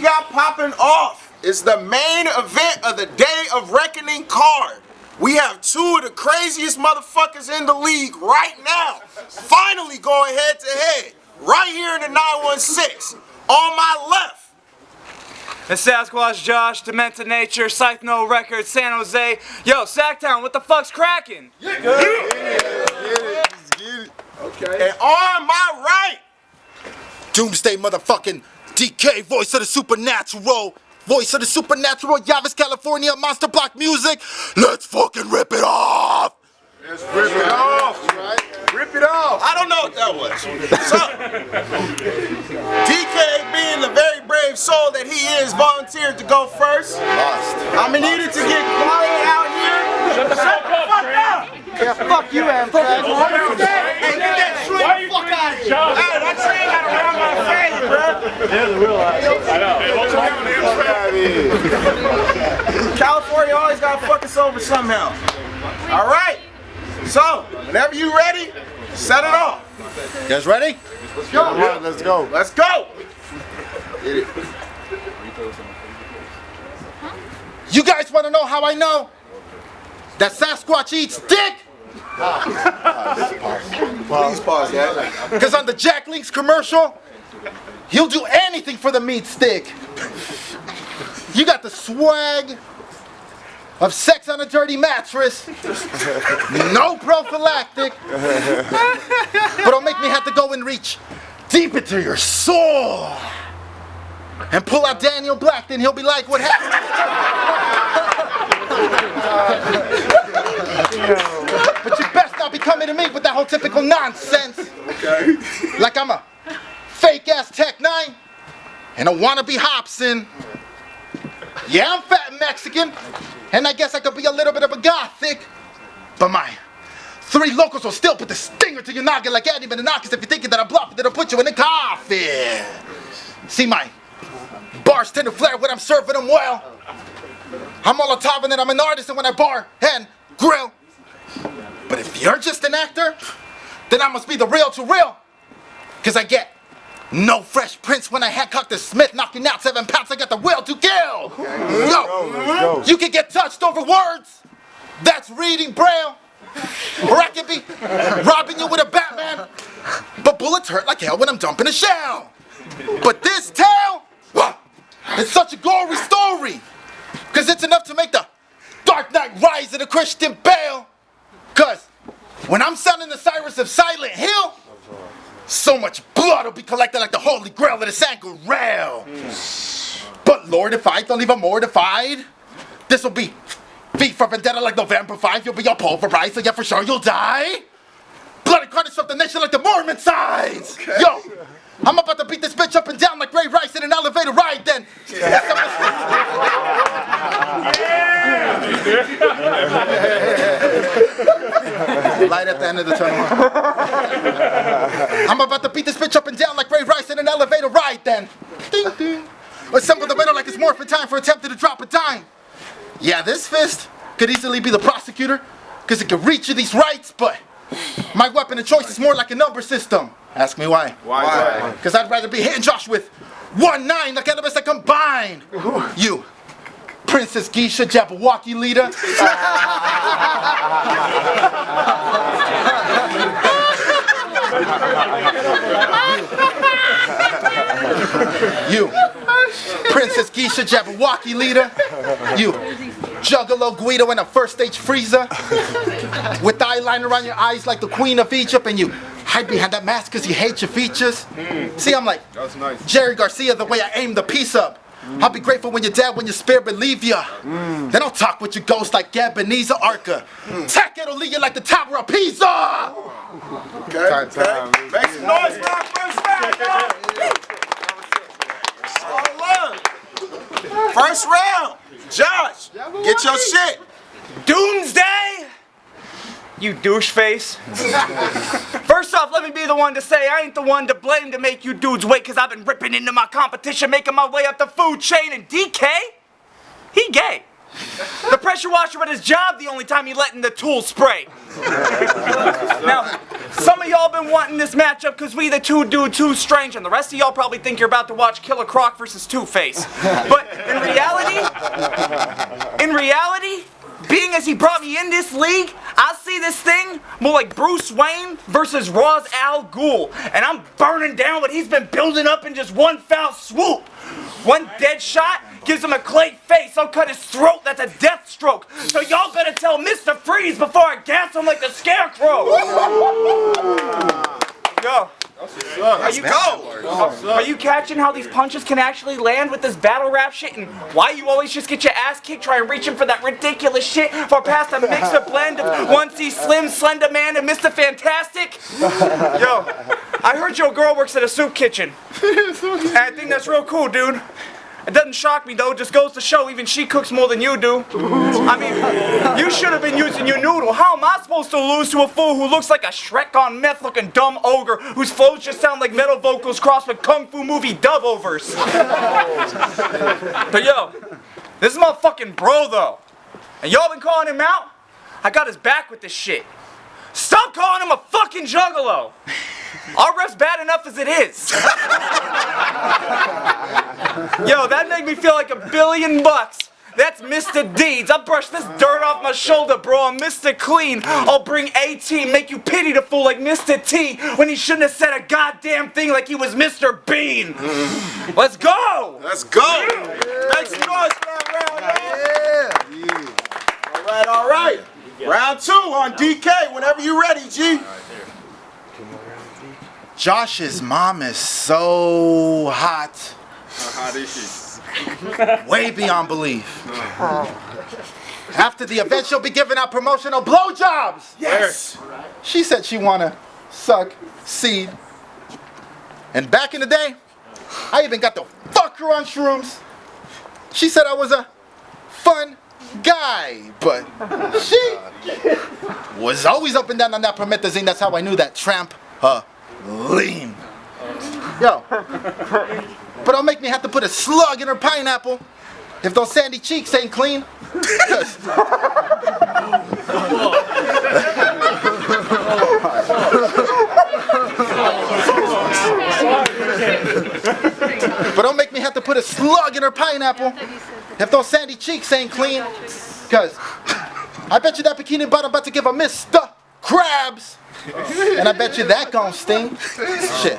got popping off is the main event of the Day of Reckoning card. We have two of the craziest motherfuckers in the league right now. Finally going head to head. Right here in the 916. On my left. And Sasquatch Josh, Demented Nature, Scythe Records, San Jose. Yo, Sacktown, what the fuck's cracking? Get it. Okay. And on my right. Doomzday motherfucking Dkay, voice of the supernatural. Voice of the supernatural, Yavis, California, Monster Block Music. Let's fucking rip it off! Let's rip it off! Right? Rip it off! I don't know what that was. So, Dkay, being the very brave soul that he is, volunteered to go first. Lost. I'm gonna need it to get quiet out here. Shut the fuck up! Yeah, fuck you, Amtrak. Hey, get that shrimp fuck out of here! Hey, that train got around my face, bro! They're the real assholes. I know. California always gotta fuck us over somehow. All right. So, whenever you ready, set it off. You guys ready? Let's go. Yeah, let's go. Let's go. Get it. You guys want to know how I know that Sasquatch eats dick? Please pause that. Because on the Jack Link's commercial, he'll do anything for the meat stick. You got the swag of sex on a dirty mattress. No prophylactic. But it'll make me have to go and reach deep into your soul and pull out Daniel Black, then he'll be like, what happened? But you best not be coming to me with that whole typical nonsense. Okay. Like I'm a fake ass Tech 9 and a wannabe Hobson. Yeah, I'm fat and Mexican, and I guess I could be a little bit of a gothic, but my 3 locals will still put the stinger to your noggin like Andy Menonakis if you're thinking that I'm bluffing, then I'll put you in the coffin. See, my bars tend to flare when I'm serving them well. I'm Molotov and I'm an artist, and when I bar and grill. But if you're just an actor, then I must be the real to real, because I get no Fresh Prince when I Hancock the Smith, knocking out 7 pounds. I got the will to kill. Yo, you can get touched over words. That's reading Braille. Or I can be robbing you with a Batman. But bullets hurt like hell when I'm dumping a shell. But this tale, it's such a gory story. Because it's enough to make the Dark Knight rise of the Christian Bale. Because when I'm sounding the Cyrus of Silent Hill, so much blood will be collected like the Holy Grail of the Sangarel. But Lord, if I don't leave him mortified, this will be V for Vendetta like November 5. You'll be all pulverized, so yeah, for sure you'll die. Bloody carnage from the nation like the Mormon signs. Okay. Yo, I'm about to beat this bitch up and down like Ray Rice in an elevator ride then. Light at the end of the tunnel. I'm about to beat this bitch up and down like Ray Rice in an elevator ride then. Ding ding. Assemble the window like it's morphin' time for attempting to drop a dime. Yeah, this fist could easily be the prosecutor, because it could reach you these rights, but my weapon of choice is more like a number system. Ask me why. Why? Because I'd rather be hitting Josh with 1-9 like elements that combine. You, Princess Geisha, Jabberwocky leader. You, Princess Geisha, Jabberwocky leader. You, Juggalo Guido in a first stage freezer. With eyeliner around your eyes like the Queen of Egypt, and you hide behind that mask because you hate your features. See, I'm like Jerry Garcia the way I aim the piece up. I'll be grateful when you're dead, when your spirit believe ya. Then I'll talk with your ghost like Ebenezer Arca. Tech it'll lead you like the Tower of Pisa. Okay. Make some noise for our first round, y'all. All love. First round. Josh, get your shit. Doomsday? You douche face. First off, let me be the one to say I ain't the one to blame to make you dudes wait, because I've been ripping into my competition, making my way up the food chain, and Dkay, he gay. The pressure washer at his job the only time he let in the tool spray. Now, some of y'all been wanting this matchup because we the two do too strange, and the rest of y'all probably think you're about to watch Killer Croc versus Two-Face. But in reality, being as he brought me in this league, I see this thing more like Bruce Wayne versus Ra's al Ghul, and I'm burning down what he's been building up in just one foul swoop. One dead shot gives him a clay face. I'll cut his throat. That's a death stroke. So y'all better tell Mr. Freeze before I gas him like the Scarecrow. Yo. Are you catching how these punches can actually land with this battle rap shit, and why you always just get your ass kicked trying reaching for that ridiculous shit for past a mixer blend of 1C Slim, Slender Man, and Mr. Fantastic? Yo, I heard your girl works at a soup kitchen, and I think that's real cool, dude. It doesn't shock me though, just goes to show even she cooks more than you do. I mean, you should have been using your noodle. How am I supposed to lose to a fool who looks like a Shrek on meth looking dumb ogre whose flows just sound like metal vocals crossed with kung fu movie dub-overs? But yo, this is my fucking bro though. And y'all been calling him out? I got his back with this shit. Stop calling him a fucking juggalo! Our ref's bad enough as it is. Yo, that made me feel like $1 billion. That's Mr. Deeds. I'll brush this dirt off my shoulder, bro. I'm Mr. Clean. I'll bring A-Team, make you pity the fool like Mr. T when he shouldn't have said a goddamn thing like he was Mr. Bean. Let's go! Let's go! Make some noise for that round, yeah. All right. Round 2 on DK, whenever you're ready, G. Josh's mom is so hot. How hot is she? Way beyond belief. After the event, she'll be giving out promotional blowjobs. Yes. She said she wanna suck seed. And back in the day, I even got to fuck her on shrooms. She said I was a fun guy, but she was always up and down on that promethazine. That's how I knew that tramp lean. Yo, but don't make me have to put a slug in her pineapple if those sandy cheeks ain't clean. But don't make me have to put a slug in her pineapple if those sandy cheeks ain't clean. Cause I bet you that bikini bottom about to give a Mr. Krabs. And I bet you that gon' sting. Shit.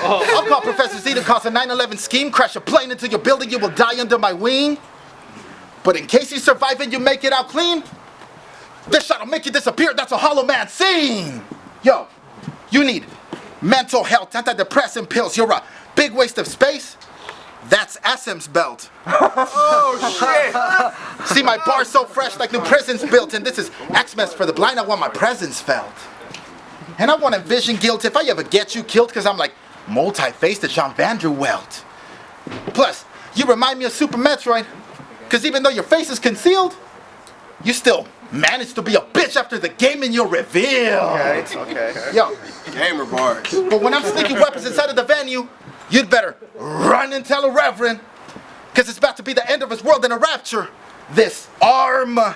I'll call Professor Z to cause a 9/11 scheme, crash a plane into your building, you will die under my wing. But in case you survive and you make it out clean, this shot'll make you disappear, that's a Hollow Man scene. Yo, you need mental health, antidepressant pills, you're a big waste of space. That's SM's belt. Oh, shit. See, my bar's so fresh like new prisons built, and this is Xmas for the blind, I want my presence felt. And I want to envision guilt if I ever get you killed, cause I'm like multi-faced at Jean Vanderwelt. Plus, you remind me of Super Metroid, cause even though your face is concealed, you still manage to be a bitch after the game and your reveal. Okay. Yo, Gamer bars. but when I'm sneaking weapons inside of the venue, you'd better run and tell a reverend, cause it's about to be the end of his world in a rapture. This Armageddon.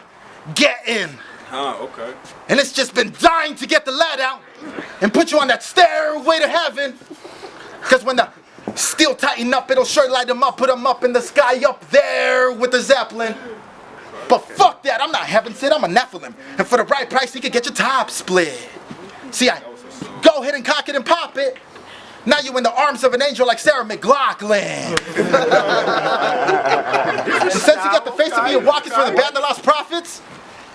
Okay. And it's just been dying to get the lad out and put you on that stairway to heaven. Cause when the steel tighten up, it'll sure light him up, put him up in the sky up there with the Zeppelin. But fuck that, I'm not heaven sent, I'm a Nephilim. And for the right price, you could get your top split. See, I go ahead and cock it and pop it. Now you in the arms of an angel like Sarah McLachlan. And since you got the face of me and walking for the band of lost prophets,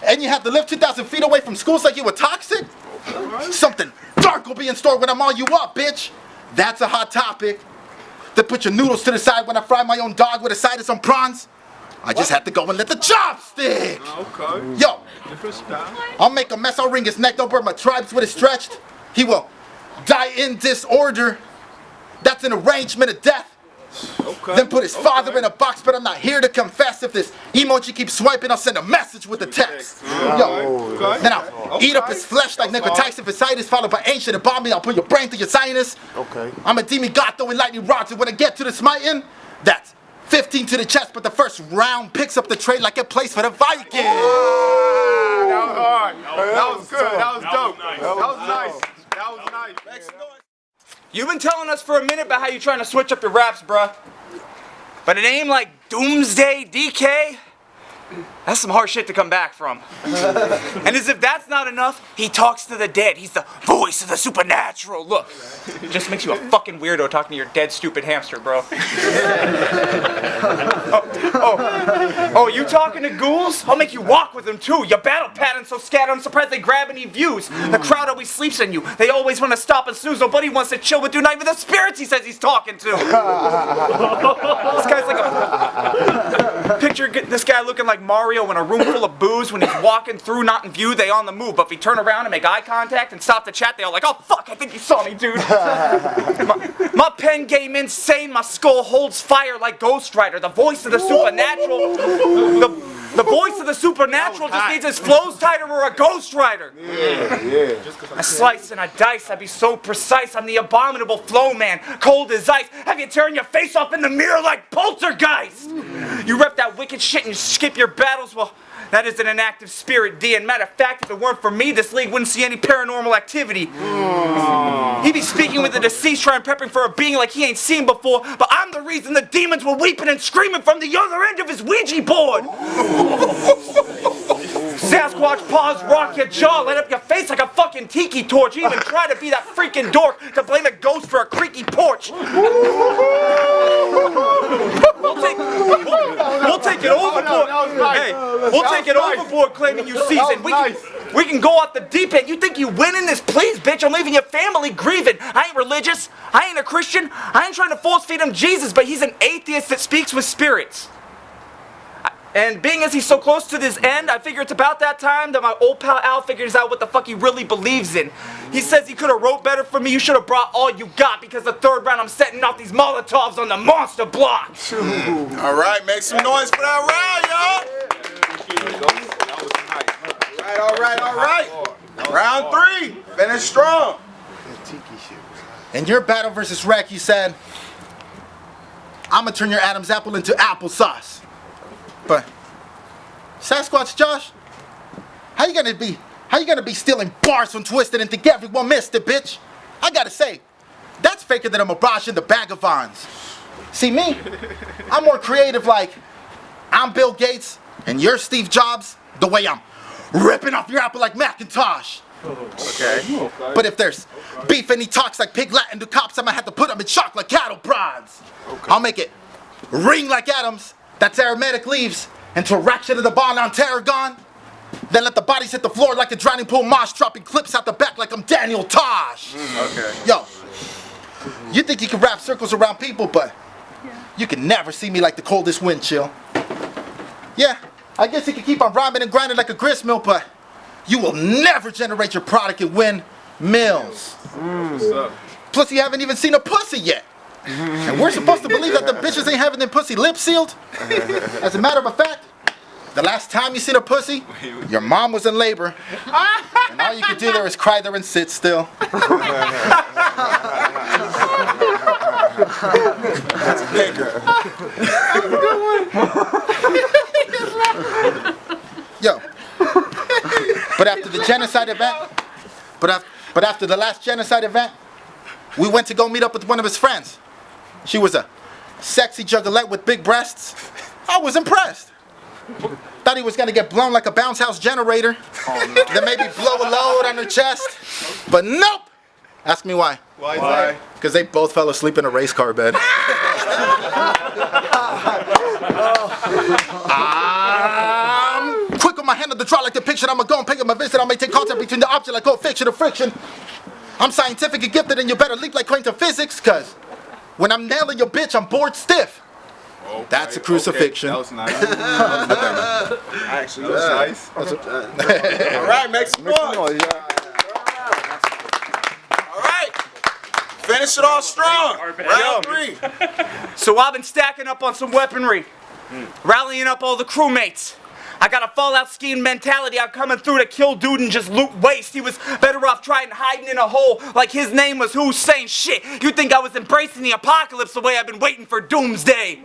and you have to live 2,000 feet away from schools like you were toxic, something dark will be in store when I'm all you up, bitch. That's a hot topic. Then put your noodles to the side when I fry my own dog with a side of some prawns. I just have to go and let the chopstick. Okay. Yo, Different style. I'll make a mess, I'll wring his neck, don't burn my tribes with it stretched. He will die in disorder. That's an arrangement of death. Okay. Then put his father in a box, but I'm not here to confess. If this emoji keeps swiping, I'll send a message with the text. Yo, Okay. then I'll eat up his flesh like necrotitis fasciitis, followed by ancient embalming. I'll put your brain through your sinus. Okay. I'm a demigod throwing lightning rods, and when I get to the smiting, that's 15 to the chest, but the first round picks up the trade like it plays for the Vikings. That was hard. That was good. That was dope. That was nice. That was nice. Make some noise. You've been telling us for a minute about how you're trying to switch up your raps, bruh. But a name like Doomzday Dkay, that's some hard shit to come back from. And as if that's not enough, he talks to the dead. He's the voice of the supernatural. Look, it just makes you a fucking weirdo talking to your dead, stupid hamster, bro. Oh, you talking to ghouls? I'll make you walk with them too. Your battle pattern's so scattered, I'm surprised they grab any views. The crowd always sleeps on you. They always want to stop and snooze. Nobody wants to chill with you, not even the spirits he says he's talking to. This guy's like a... Picture this guy looking like Mario in a room full of booze. When he's walking through, not in view, they on the move. But if he turn around and make eye contact and stop the chat, they all like, oh fuck, I think you saw me, dude. my pen game insane, my skull holds fire like Ghost Rider. The voice of the supernatural, the voice of the supernatural just needs his flows tighter or a Ghost Rider. Yeah. I slice and I dice, I be so precise. I'm the abominable flow man, cold as ice. Have you turned your face off in the mirror like poltergeist? You rep that wicked shit and you skip your battles, well, that isn't an active spirit, D. And matter of fact, if it weren't for me, this league wouldn't see any paranormal activity. He be speaking with the deceased, trying prepping for a being like he ain't seen before, but I'm the reason the demons were weeping and screaming from the other end of his Ouija board. Sasquatch paws, rock your jaw, light up your face like a fucking tiki torch. You even try to be that freaking dork to blame a ghost for a creaky porch. We'll take it overboard. Hey, we'll take it overboard claiming you seasoned. We can go off the deep end. You think you winning this? Please, bitch, I'm leaving your family grieving. I ain't religious. I ain't a Christian. I ain't trying to force feed him Jesus, but he's an atheist that speaks with spirits. And being as he's so close to this end, I figure it's about that time that my old pal Al figures out what the fuck he really believes in. He says he could have wrote better for me. You should have brought all you got, because the third round I'm setting off these Molotovs on the monster block. All right, make some noise for that round, y'all. All right. Round 3, finish strong. In your battle versus Rec, you said, I'm gonna turn your Adam's apple into applesauce. But Sasquatch Josh, how you gonna be stealing bars from Twisted and think everyone missed it, bitch? I gotta say, that's faker than a mirage in the Vagabonds. See me? I'm more creative, like I'm Bill Gates and you're Steve Jobs, the way I'm ripping off your apple like Macintosh. Okay. But if there's beef and he talks like Pig Latin to cops, I might have to put him in shock like cattle prods. Okay. I'll make it ring like Adams. That's aromatic leaves into a ratchet of the bond on Tarragon. Then let the bodies hit the floor like a drowning pool mosh, dropping clips out the back like I'm Daniel Tosh. Okay. Yo, you think you can wrap circles around people, but you can never see me like the coldest wind chill. Yeah, I guess you can keep on rhyming and grinding like a grist mill, but you will never generate your product and win mills. Plus, you haven't even seen a pussy yet. And we're supposed to believe that the bitches ain't having them pussy lips sealed? As a matter of fact, the last time you seen a pussy, your mom was in labor. And all you could do there is cry there and sit still. That's a bigger. Yo. But after the genocide event, but after the last genocide event, we went to go meet up with one of his friends. She was a sexy juggalette with big breasts. I was impressed. Thought he was gonna get blown like a bounce house generator. Then maybe blow a load on her chest. But nope! Ask me why. Why? Because they both fell asleep in a race car bed. I'm quick with my hand on the draw like the picture. I'ma go and pick up my visit. I may take contact between the object like cold fiction or friction. I'm scientific and gifted and you better leap like quantum physics, cause when I'm nailing your bitch, I'm bored stiff. Okay, That's a crucifixion. Okay. That was nice. Actually, that was nice. All right, make some noise. All right. Finish it all strong. Round 3. So I've been stacking up on some weaponry, rallying up all the crewmates. I got a Fallout skiing mentality. I'm coming through to kill dude and just loot waste. He was better off trying hiding in a hole like his name was Hussein. Shit, you think I was embracing the apocalypse the way I've been waiting for Doomsday?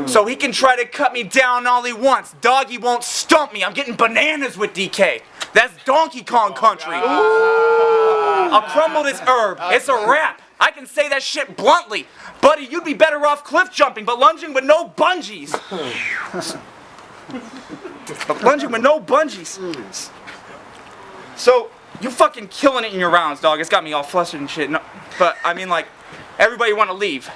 So he can try to cut me down all he wants. Doggy won't stump me. I'm getting bananas with DK. That's Donkey Kong country. I'll crumble this herb. It's a wrap. I can say that shit bluntly. Buddy, you'd be better off cliff jumping, but lunging with no bungees. So, you fucking killing it in your rounds, dog. It's got me all flustered and shit. No, but, I mean, like, everybody want to leave.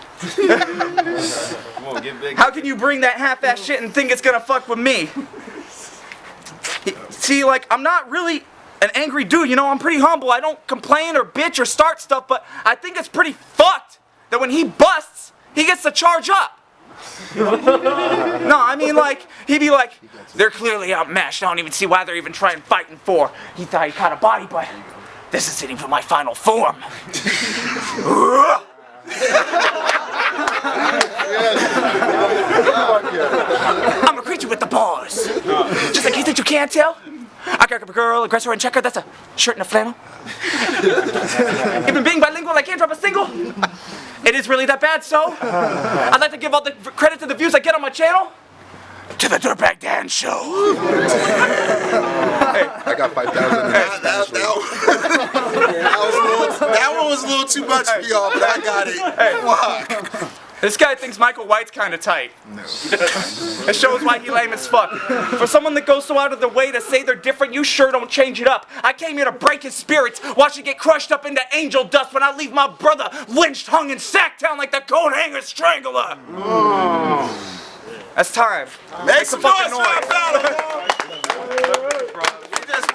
How can you bring that half-ass shit and think it's gonna fuck with me? See, like, I'm not really an angry dude, you know? I'm pretty humble. I don't complain or bitch or start stuff, but I think it's pretty fucked that when he busts, he gets to charge up. No, I mean, like, he'd be like, they're clearly outmatched. I don't even see why they're even trying fighting for. He thought he caught a body, but this isn't even my final form. I'm a creature with the bars. Just in case that you can't tell, I crack up a girl, aggressor, and checker. That's a shirt and a flannel. Even being bilingual, I can't drop a single. It is really that bad, so I'd like to give all the credit to the views I get on my channel to the Dirtbag Dan Show. I got 5,000. That one was a little too much for y'all, but I got it. Fuck. This guy thinks Michael White's kind of tight. No. It shows why he lame as fuck. For someone that goes so out of their way to say they're different, you sure don't change it up. I came here to break his spirits, watch it get crushed up into angel dust when I leave my brother lynched, hung in Sacktown like the coat hanger strangler. That's time. Make some fucking noise. You just